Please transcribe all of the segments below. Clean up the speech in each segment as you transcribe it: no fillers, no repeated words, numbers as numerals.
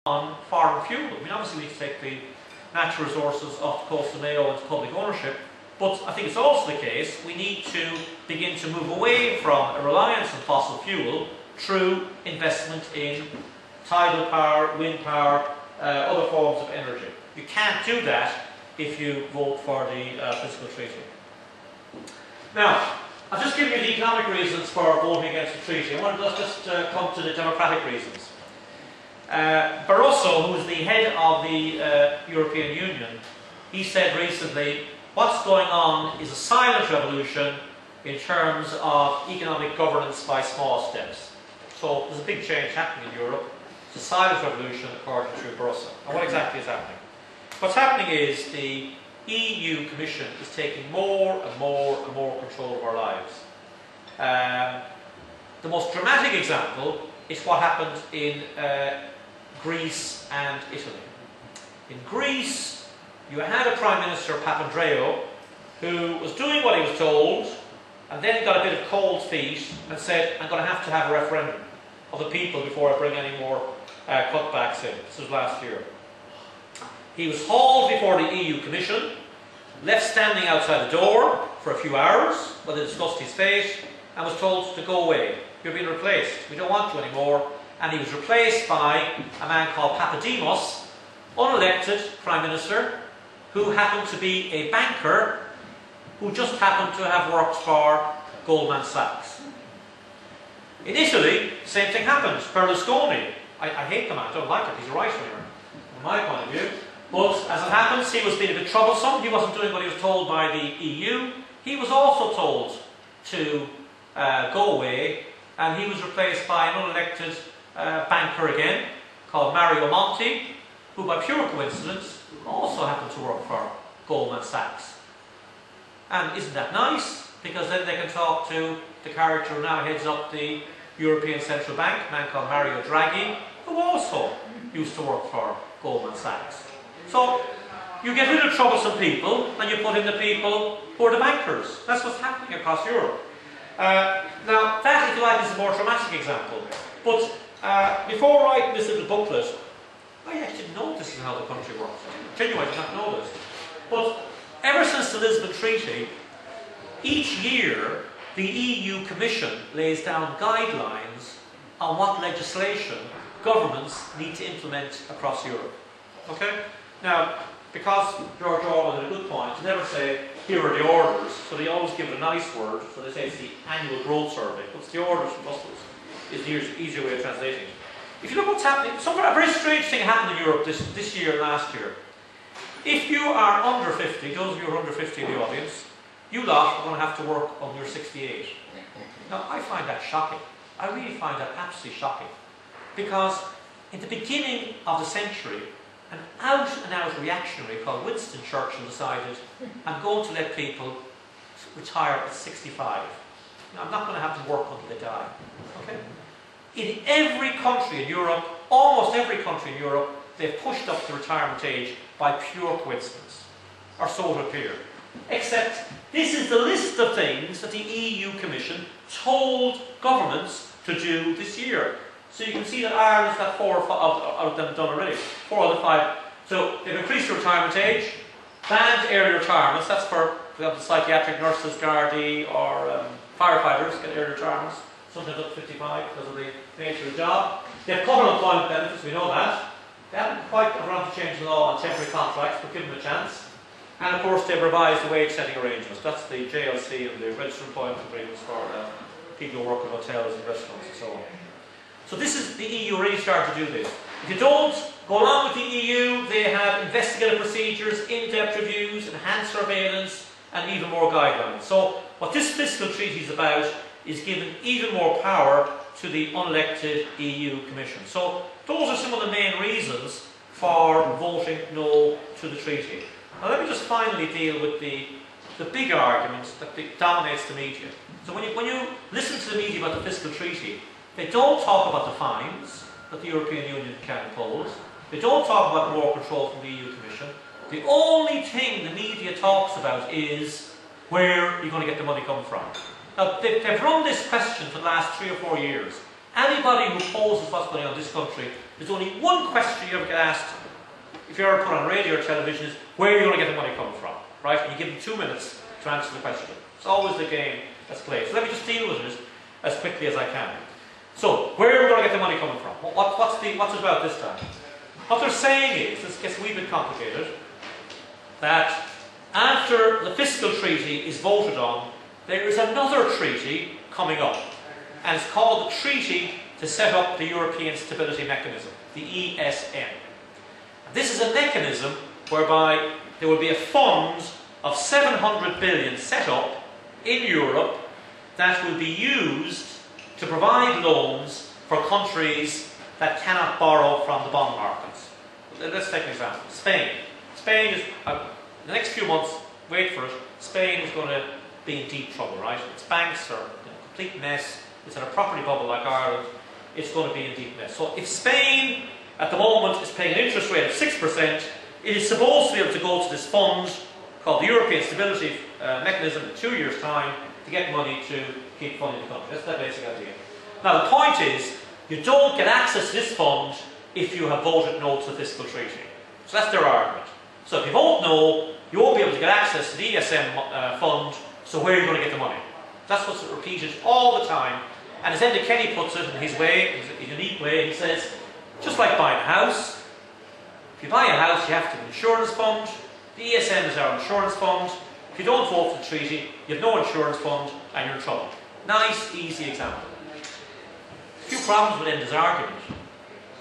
on foreign fuel. I mean, obviously we need to take the natural resources off the coast of Mayo into public ownership, but I think it's also the case we need to begin to move away from a reliance on fossil fuel through investment in tidal power, wind power, other forms of energy. You can't do that if you vote for the Fiscal Treaty. Now, I've just given you the economic reasons for voting against the treaty. I want to just come to the democratic reasons. Barroso, who is the head of the European Union, he said recently, what's going on is a silent revolution in terms of economic governance by small steps. So there's a big change happening in Europe. It's a silent revolution according to Barroso. And what exactly is happening? What's happening is the EU Commission is taking more and more and more control of our lives. The most dramatic example is what happened in Greece and Italy. In Greece, you had a Prime Minister, Papandreou, who was doing what he was told, and then got a bit of cold feet and said, I'm going to have a referendum of the people before I bring any more cutbacks in. This was last year. He was hauled before the EU Commission, left standing outside the door for a few hours while they discussed his fate, and was told to go away. You're being replaced. We don't want you anymore. And he was replaced by a man called Papademos, unelected Prime Minister, who happened to be a banker who just happened to have worked for Goldman Sachs. In Italy, the same thing happened. Berlusconi, I hate the man, I don't like it, he's a right-winger, from my point of view. But as it happens, he was being a bit troublesome, he wasn't doing what he was told by the EU. He was also told to go away, and he was replaced by an unelected banker again, called Mario Monti, who by pure coincidence also happened to work for Goldman Sachs. And isn't that nice? Because then they can talk to the character who now heads up the European Central Bank, a man called Mario Draghi, who also used to work for Goldman Sachs. So you get rid of troublesome people and you put in the people who are the bankers. That's what's happening across Europe. Now that, if you like, is a more dramatic example. But before writing this little booklet, I actually didn't know this is how the country works. Genuinely, I did not know this. But ever since the Lisbon Treaty, each year the EU Commission lays down guidelines on what legislation governments need to implement across Europe. Okay? Now, because George Orwell had a good point, to never say, here are the orders, so they always give it a nice word, so they say it's the annual growth survey. What's the orders from Brussels is the easier way of translating it. If you look what's happening, a very strange thing happened in Europe this year and last year. If you are under 50, those of you who are under 50 in the audience, you lot are going to have to work on your 68. Now, I find that shocking. I really find that absolutely shocking. Because in the beginning of the century, an out-and-out reactionary called Winston Churchill decided, I'm going to let people retire at 65. Now, I'm not going to have them work until they die. Okay? In every country in Europe, almost every country in Europe, they've pushed up the retirement age by pure coincidence. Or so it appeared. Except, this is the list of things that the EU Commission told governments to do this year. So you can see that Ireland's got 4 or 5 of them done already. 4 out of 5. So they've increased the retirement age, banned early retirements, that's for example, psychiatric nurses, Gardaí, or firefighters get early retirements, sometimes up to 55 because of the nature of the job. They've cut unemployment benefits, we know that. They haven't quite got around to change the law on temporary contracts, but give them a chance. And of course they've revised the wage setting arrangements. That's the JLC and the registered employment agreements for people who work in hotels and restaurants and so on. So this is the EU really started to do this. If you don't go along with the EU, they have investigative procedures, in-depth reviews, enhanced surveillance, and even more guidelines. So what this fiscal treaty is about is giving even more power to the unelected EU Commission. So those are some of the main reasons for voting no to the treaty. Now let me just finally deal with the big argument that dominates the media. So when you listen to the media about the fiscal treaty, they don't talk about the fines that the European Union can impose. They don't talk about more control from the EU Commission. The only thing the media talks about is where you're going to get the money coming from. Now, they've run this question for the last 3 or 4 years. Anybody who opposes what's going on in this country, there's only one question you ever get asked if you're ever put on radio or television is, where are you going to get the money coming from? Right? And you give them 2 minutes to answer the question. It's always the game that's played. So let me just deal with it as quickly as I can. So, where are we going to get the money coming from? What's it about this time? What they're saying is, this gets a wee bit complicated, that after the fiscal treaty is voted on, there is another treaty coming up. And it's called the Treaty to Set Up the European Stability Mechanism, the ESM. This is a mechanism whereby there will be a fund of 700 billion set up in Europe that will be used to provide loans for countries that cannot borrow from the bond markets. Let's take an example. Spain. Spain is, the next few months, wait for it, Spain is going to be in deep trouble, right? Its banks are in a complete mess. It's in a property bubble like Ireland. It's going to be in deep mess. So if Spain, at the moment, is paying an interest rate of 6%, it is supposed to be able to go to this fund called the European Stability Mechanism in 2 years' time to get money to keep funding the country. That's the basic idea. Now the point is, you don't get access to this fund if you have voted no to the fiscal treaty. So that's their argument. So if you vote no, you won't be able to get access to the ESM fund, so where are you going to get the money? That's what's repeated all the time. And as Enda Kenny puts it in his way, in a unique way, he says, just like buying a house, if you buy a house you have to have an insurance fund. The ESM is our insurance fund. If you don't vote for the treaty, you have no insurance fund and you're in trouble. Nice, easy example. A few problems with Enda's argument.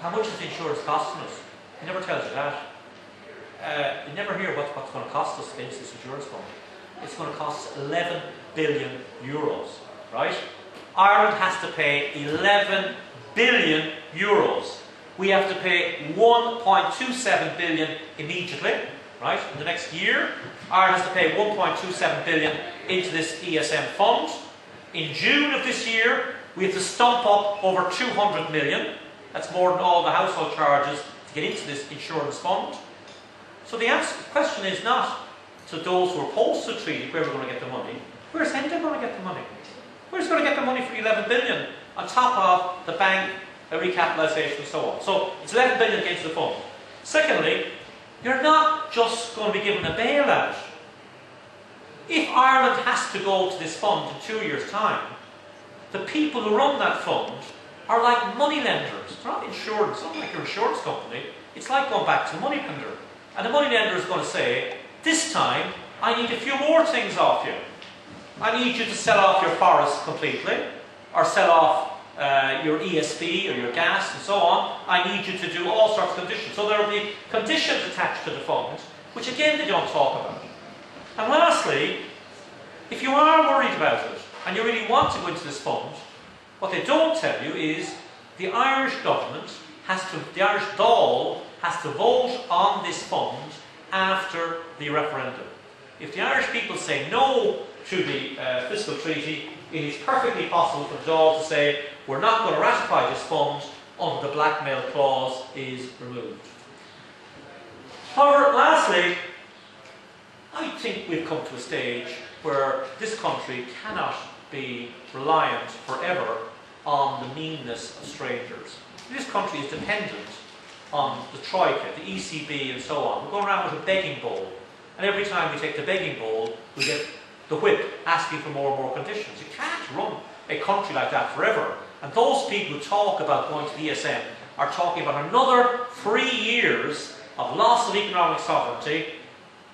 How much is the insurance costing us? He never tells you that. You never hear what's going to cost us against this insurance fund. It's going to cost 11 billion euros, right? Ireland has to pay 11 billion euros. We have to pay 1.27 billion immediately, right? In the next year, Ireland has to pay 1.27 billion into this ESM fund. In June of this year, we have to stump up over 200 million. That's more than all the household charges to get into this insurance fund. So the question is not to those who are opposed to the treaty, where we're going to get the money. Where's Enda going to get the money? Where's going to get the money for 11 billion on top of the bank recapitalisation and so on? So it's 11 billion against the fund. Secondly, you're not just going to be given a bailout. If Ireland has to go to this fund in 2 years' time, the people who run that fund are like money lenders. They're not insurance. It's not like your insurance company. It's like going back to the money lender. And the money lender is going to say, this time I need a few more things off you. I need you to sell off your forest completely, or sell off your ESB or your gas and so on. I need you to do all sorts of conditions. So there will be conditions attached to the fund, which again they don't talk about. And lastly, if you are worried about it, and you really want to go into this fund, what they don't tell you is the Irish government the Irish Dáil has to vote on this fund after the referendum. If the Irish people say no to the fiscal treaty, it is perfectly possible for the Dáil to say, we're not going to ratify this fund until the blackmail clause is removed. However, lastly, I think we've come to a stage where this country cannot be reliant forever on the meanness of strangers. This country is dependent on the Troika, the ECB and so on. We're going around with a begging bowl, and every time we take the begging bowl, we get the whip asking for more and more conditions. You can't run a country like that forever. And those people who talk about going to the ESM are talking about another 3 years of loss of economic sovereignty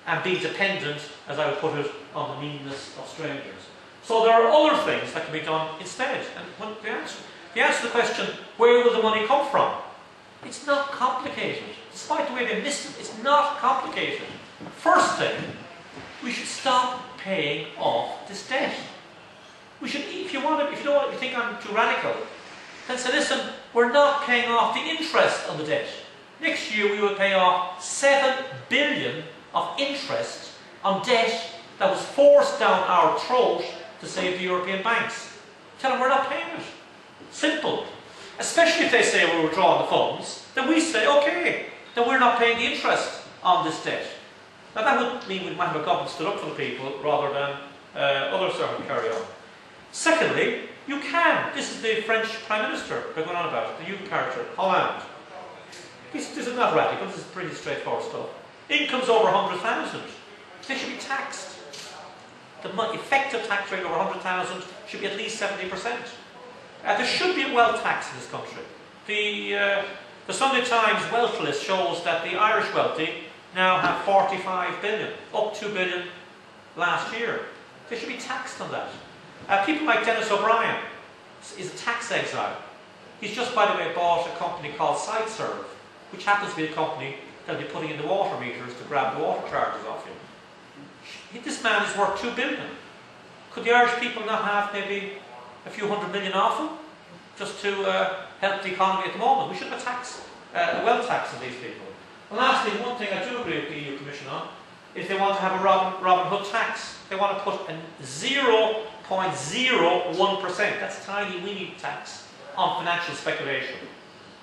and being dependent, as I would put it, on the meanness of strangers. So there are other things that can be done instead. And when the answer to the question, where will the money come from? It's not complicated. Despite the way they missed it, it's not complicated. First thing, we should stop paying off this debt. We should, if you think I'm too radical, then say, listen, we're not paying off the interest on the debt. Next year we will pay off 7 billion of interest on debt that was forced down our throat to save the European banks. Tell them we're not paying it. Simple. Especially if they say we're withdrawing the funds, then we say, okay, then we're not paying the interest on this debt. Now that would mean we might have a government stood up for the people rather than others sort of carry on. Secondly, You can. This is the French Prime Minister they're going on about, the new character, Hollande. This is not radical, this is pretty straightforward stuff. Incomes over 100,000, they should be taxed. The effective tax rate over 100,000 should be at least 70%. There should be a wealth tax in this country. The Sunday Times wealth list shows that the Irish wealthy now have 45 billion, up 2 billion last year. They should be taxed on that. People like Dennis O'Brien is a tax exile. He's just, by the way, bought a company called SiteServe, which happens to be a company that'll be putting in the water meters to grab the water charges off you. This man is worth 2 billion. Could the Irish people not have maybe a few hundred million off him, just to help the economy at the moment? We should have a tax, a wealth tax on these people. And lastly, one thing I do agree with the EU Commission on is they want to have a Robin Hood tax. They want to put a 0.01%, that's tiny weeny tax, on financial speculation.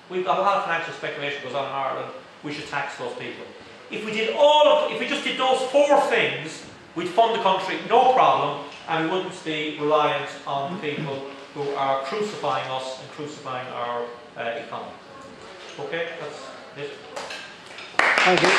We've got a lot of financial speculation goes on in Ireland. We should tax those people. If we did if we just did those 4 things, we'd fund the country, no problem, and we wouldn't be reliant on the people who are crucifying us and crucifying our economy. Okay, that's it. Thank you.